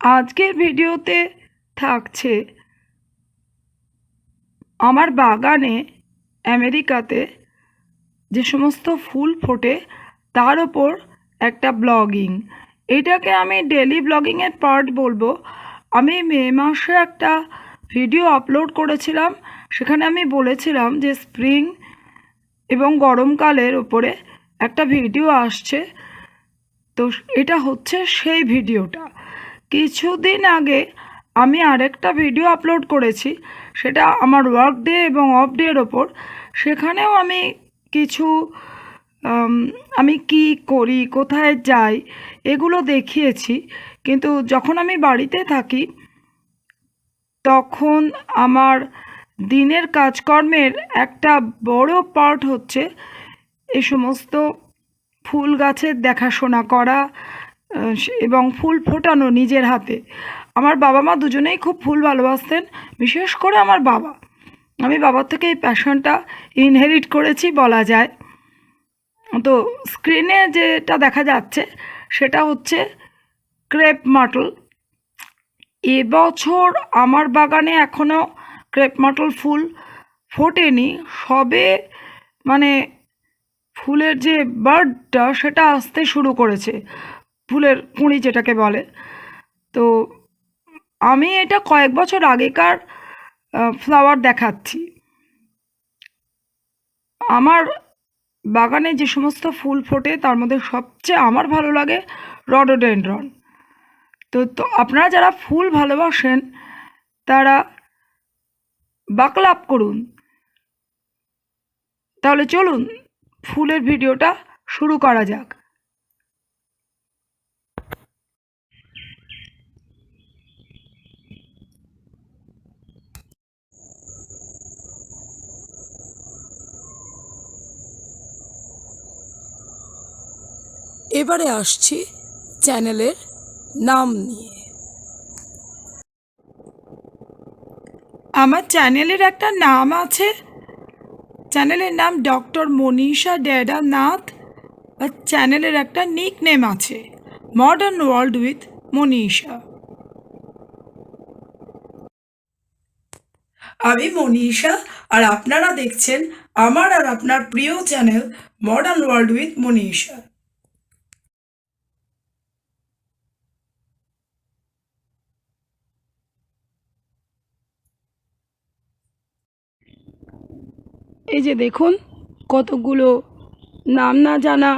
আজকের ভিডিওতে থাকছে আমার বাগানে আমেরিকাতে যে সমস্ত ফুল ফোটে তার ওপর একটা ব্লগিং। এটাকে আমি ডেলি ব্লগিংয়ের পার্ট বলবো। আমি মে মাসে একটা ভিডিও আপলোড করেছিলাম, সেখানে আমি বলেছিলাম যে স্প্রিং এবং গরমকালের ওপরে একটা ভিডিও আসছে। তো এটা হচ্ছে সেই ভিডিওটা। কিছুদিন আগে আমি আরেকটা ভিডিও আপলোড করেছি, সেটা আমার ওয়ার্ক ডে এবং অফ ডের ওপর। সেখানেও আমি কিছু আমি কি করি, কোথায় যাই, এগুলো দেখিয়েছি। কিন্তু যখন আমি বাড়িতে থাকি তখন আমার দিনের কাজকর্মের একটা বড় পার্ট হচ্ছে এই সমস্ত ফুল গাছের দেখাশোনা করা এবং ফুল ফোটানো নিজের হাতে। আমার বাবা মা দুজনেই খুব ফুল ভালোবাসতেন, বিশেষ করে আমার বাবা। আমি বাবার থেকে এই প্যাশনটা ইনহেরিট করেছি বলা যায়। তো স্ক্রিনে যেটা দেখা যাচ্ছে সেটা হচ্ছে ক্রেপ মাটল। এবছর আমার বাগানে এখনও ক্রেপ মাটল ফুল ফোটেনি, সবে মানে ফুলের যে বার্ডটা সেটা আসতে শুরু করেছে, ফুলের কুঁড়ি যেটাকে বলে। তো আমি এটা কয়েক বছর আগেকার ফ্লাওয়ার দেখাচ্ছি। আমার বাগানে যে সমস্ত ফুল ফোটে তার মধ্যে সবচেয়ে আমার ভালো লাগে রডোডেনড্রন। তো আপনারা যারা ফুল ভালোবাসেন তারা বাকলাপ করুন। তাহলে চলুন ফুলের ভিডিওটা শুরু করা যাক। এবারে আসছি চ্যানেলের নাম নিয়ে। আমার চ্যানেলের একটা নাম আছে, চ্যানেলের নাম ডক্টর মনীষা ডেডা নাথ। আর চ্যানেলের একটা নিক নেম আছে, মডার্ন ওয়ার্ল্ড উইথ মনীষা। আমি মনীষা, আর আপনারা দেখছেন আমার আর আপনার প্রিয় channel modern world with Manisha. এই যে দেখুন কতগুলো নাম না জানা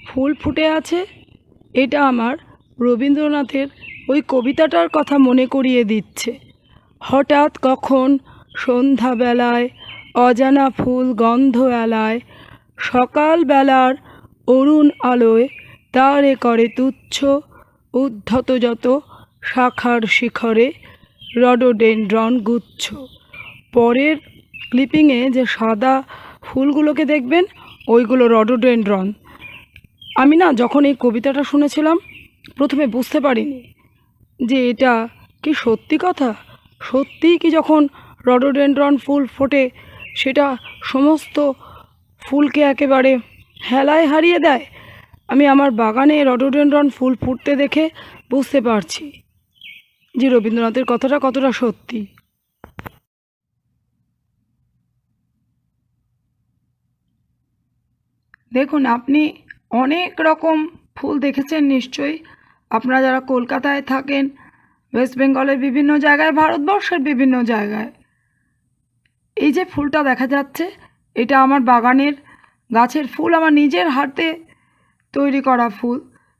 ফুল ফুটে আছে। এটা আমার রবীন্দ্রনাথের ওই কবিতাটার কথা মনে করিয়ে দিচ্ছে। হঠাৎ কখন সন্ধ্যাবেলায় অজানা ফুল গন্ধ এলায়, সকালবেলার অরুণ আলোয় তারে করে তুচ্ছ, উদ্ধত যত শাখার শিখরে রডোডেনড্রন গুচ্ছ। পরের ক্লিপিংয়ে যে সাদা ফুলগুলোকে দেখবেন ওইগুলো রডোডেনড্রন। আমি না যখন এই কবিতাটা শুনেছিলাম প্রথমে বুঝতে পারিনি যে এটা কি সত্যি কথা। সত্যিই কি যখন রডোডেনড্রন ফুল ফোটে সেটা সমস্ত ফুলকে একেবারে হেলায় হারিয়ে দেয়? আমি আমার বাগানে রডোডেনড্রন ফুল ফুটতে দেখে বুঝতে পারছি যে রবীন্দ্রনাথের কথাটা কতটা সত্যি। দেখুন, আপনি অনেক রকম ফুল দেখেছেন নিশ্চয়ই। আপনারা যারা কলকাতায় থাকেন, ওয়েস্ট বেঙ্গলের বিভিন্ন জায়গায়, ভারতবর্ষের বিভিন্ন জায়গায়, এই যে ফুলটা দেখা যাচ্ছে এটা আমার বাগানের গাছের ফুল, আমার নিজের হাতে তৈরি করা ফুল।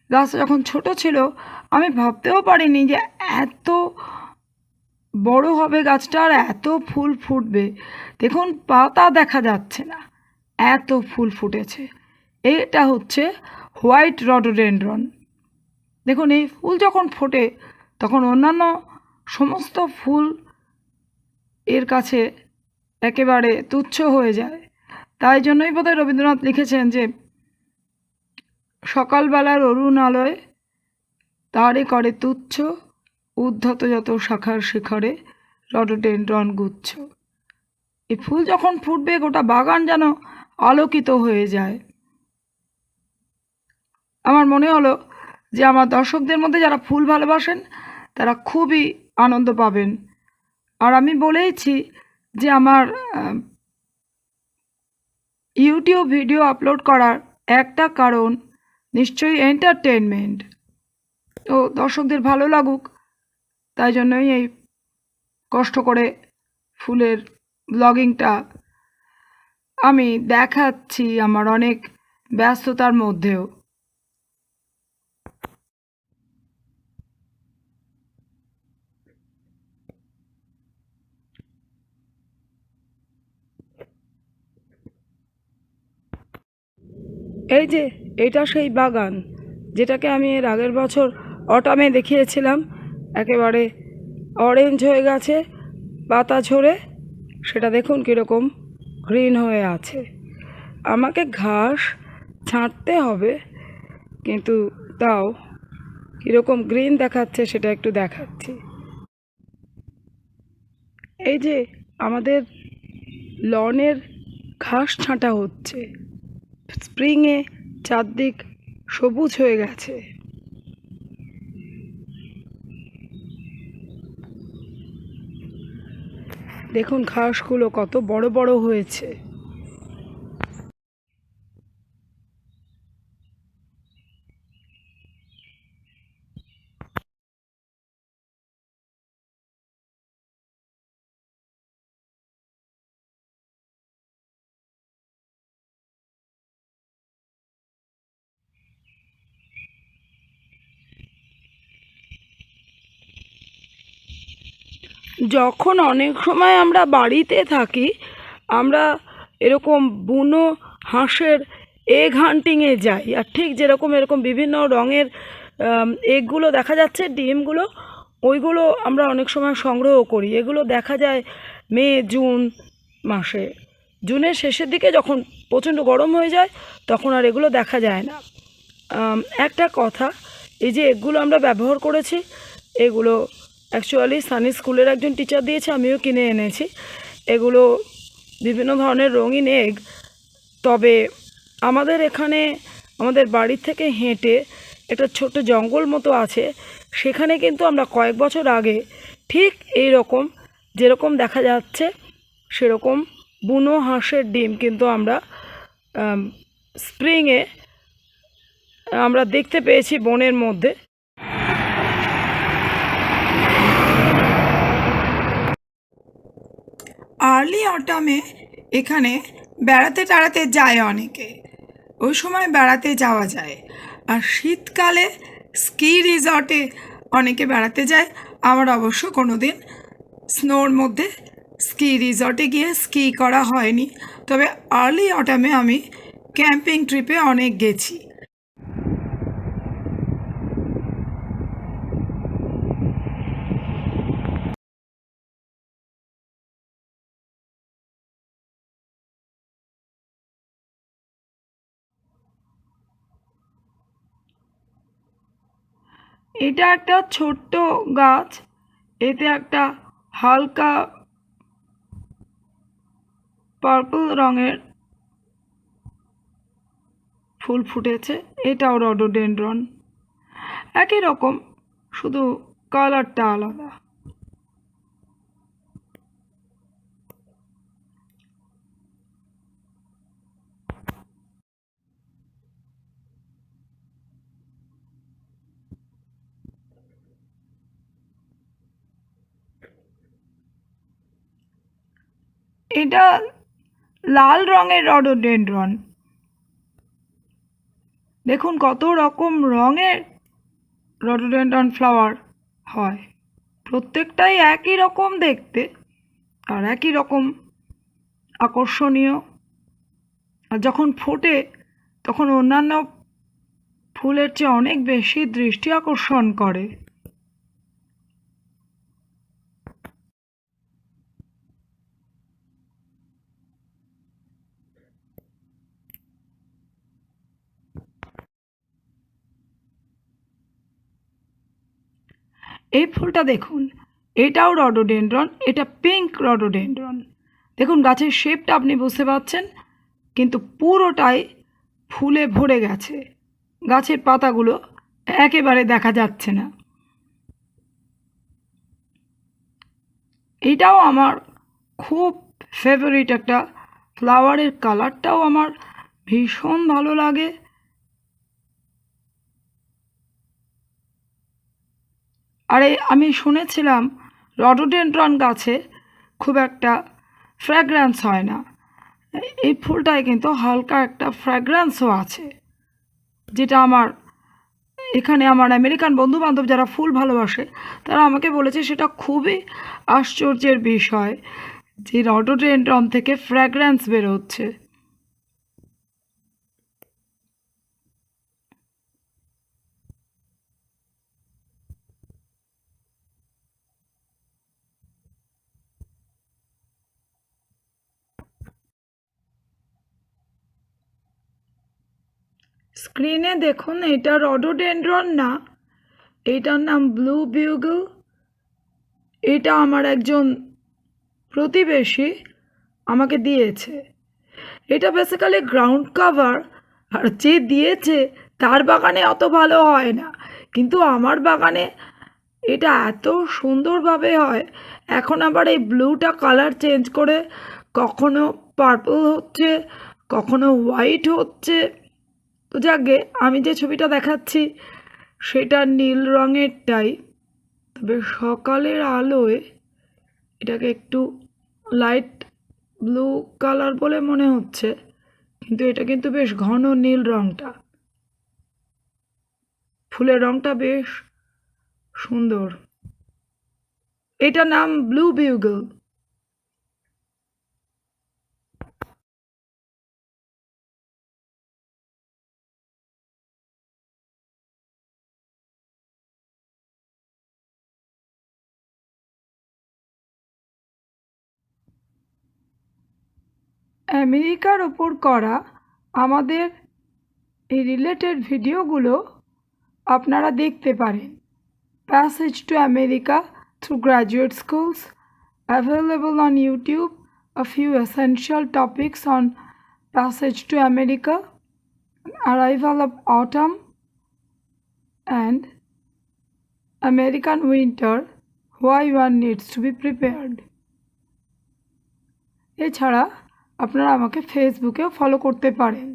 গাছ যখন ছোট ছিল আমি ভাবতেও পারিনি যে এত বড় হবে গাছটা আর এত ফুল ফুটবে। দেখুন পাতা দেখা যাচ্ছে না, এত ফুল ফুটেছে। এটা হচ্ছে হোয়াইট রডোডেনড্রন। দেখুন এই ফুল যখন ফোটে তখন অন্যান্য সমস্ত ফুল এর কাছে একেবারে তুচ্ছ হয়ে যায়। তাই জন্যই বোধহয় রবীন্দ্রনাথ লিখেছেন যে সকালবেলার অরুণ আলোয় তারে করে তুচ্ছ, উদ্ধত যত শাখার শিখরে রডোডেনড্রন গুচ্ছ। এই ফুল যখন ফুটবে গোটা বাগান যেন আলোকিত হয়ে যায়। আমার মনে হলো যে আমার দর্শকদের মধ্যে যারা ফুল ভালোবাসেন তারা খুবই আনন্দ পাবেন। আর আমি বলেইছি যে আমার ইউটিউব ভিডিও আপলোড করার একটা কারণ নিশ্চয়ই এন্টারটেনমেন্ট। তো দর্শকদের ভালো লাগুক, তাই জন্যই এই কষ্ট করে ফুলের ব্লগিংটা আমি দেখাচ্ছি আমার অনেক ব্যস্ততার মধ্যেও। এই যে এটা সেই বাগান যেটাকে আমি এর আগের বছর অটামে দেখিয়েছিলাম, একেবারে অরেঞ্জ হয়ে গেছে পাতা ঝরে, সেটা দেখুন কীরকম গ্রিন হয়ে আছে। আমাকে ঘাস ছাঁটতে হবে, কিন্তু তাও কীরকম গ্রিন দেখাচ্ছে সেটা একটু দেখাচ্ছি। এই যে আমাদের লনের ঘাস ছাঁটা হচ্ছে, স্প্রিংয়ে চারদিক সবুজ হয়ে গেছে। দেখুন ঘাসগুলো কত বড় বড় হয়েছে। যখন অনেক সময় আমরা বাড়িতে থাকি, আমরা এরকম বুনো হাঁসের এগ হান্টিংয়ে যাই, আর ঠিক যেরকম এরকম বিভিন্ন রঙের এগগুলো দেখা যাচ্ছে, ডিমগুলো, ওইগুলো আমরা অনেক সময় সংগ্রহ করি। এগুলো দেখা যায় মে জুন মাসে। জুনের শেষের দিকে যখন প্রচণ্ড গরম হয়ে যায় তখন আর এগুলো দেখা যায় না। একটা কথা, এই যে এগগুলো আমরা ব্যবহার করেছি, এগুলো অ্যাকচুয়ালি সানি স্কুলের একজন টিচার দিয়েছে, আমিও কিনে এনেছি। এগুলো বিভিন্ন ধরনের রঙিন এগ। তবে আমাদের এখানে আমাদের বাড়ির থেকে হেঁটে একটা ছোট্ট জঙ্গল মতো আছে, সেখানে কিন্তু আমরা কয়েক বছর আগে ঠিক এই রকম যেরকম দেখা যাচ্ছে সেরকম বুনো হাঁসের ডিম কিন্তু আমরা স্প্রিংয়ে আমরা দেখতে পেয়েছি বনের মধ্যে। আর্লি অটামে এখানে বেড়াতে টেড়াতে যায় অনেকে, ওই সময় বেড়াতে যাওয়া যায়। আর শীতকালে স্কি রিসর্টে অনেকে বেড়াতে যায়। আমার অবশ্য কোনো দিন স্নোর মধ্যে স্কি রিসর্টে গিয়ে স্কি করা হয়নি, তবে আর্লি অটামে আমি ক্যাম্পিং ট্রিপে অনেক গেছি। এটা একটা ছোট্ট গাছ, এতে একটা হালকা পার্পল রঙের ফুল ফুটেছে। এটাও রডোডেনড্রন, একই রকম, শুধু কালারটা আলাদা। এটা লাল রঙের রডোডেনড্রন। দেখুন কত রকম রঙের রডোডেনড্রন ফ্লাওয়ার হয়, প্রত্যেকটাই একই রকম দেখতে আর একই রকম আকর্ষণীয়। আর যখন ফোটে তখন অন্যান্য ফুলের চেয়ে অনেক বেশি দৃষ্টি আকর্ষণ করে। এই ফুলটা দেখুন, এটাও রডোডেনড্রন, এটা পিঙ্ক রডোডেনড্রন। দেখুন গাছের শেপটা আপনি বুঝতে পারছেন, কিন্তু পুরোটাই ফুলে ভরে গেছে, গাছের পাতাগুলো একেবারে দেখা যাচ্ছে না। এইটাও আমার খুব ফেভারিট একটা ফ্লাওয়ারের কালারটাও আমার ভীষণ ভালো লাগে। আরে আমি শুনেছিলাম রডোডেনড্রন গাছে খুব একটা ফ্র্যাগ্র্যান্স হয় না, এই ফুলটায় কিন্তু হালকা একটা ফ্র্যাগ্র্যান্সও আছে, যেটা আমার এখানে আমার আমেরিকান বন্ধুবান্ধব যারা ফুল ভালোবাসে তারা আমাকে বলেছে সেটা খুবই আশ্চর্যের বিষয় যে রডোডেনড্রন থেকে ফ্র্যাগ্র্যান্স বেরোচ্ছে। স্ক্রিনে দেখুন, এটা রডোডেনড্রন না, এইটার নাম ব্লু বিউগল। এটা আমার একজন প্রতিবেশী আমাকে দিয়েছে। এটা বেসিক্যালি গ্রাউন্ড কাভার, আর যে দিয়েছে তার বাগানে অত ভালো হয় না, কিন্তু আমার বাগানে এটা এত সুন্দরভাবে হয়। এখন আবার এই ব্লুটা কালার চেঞ্জ করে কখনো পার্পল হচ্ছে, কখনো হোয়াইট হচ্ছে। তো যাকে আমি যে ছবিটা দেখাচ্ছি সেটা নীল রঙেরটাই, তবে সকালের আলোয় এটাকে একটু লাইট ব্লু কালার বলে মনে হচ্ছে, কিন্তু এটা কিন্তু বেশ ঘন নীল রঙটা। ফুলের রঙটা বেশ সুন্দর। এটার নাম ব্লু বিউগল। আমেরিকার ওপর করা আমাদের এই রিলেটেড ভিডিওগুলো আপনারা দেখতে পারেন। Passage to America through Graduate Schools, available on YouTube. A few essential topics on Passage to America, Arrival of Autumn, and American Winter, why one needs to be prepared. এছাড়া আপনারা আমাকে ফেসবুকেও ফলো করতে পারেন।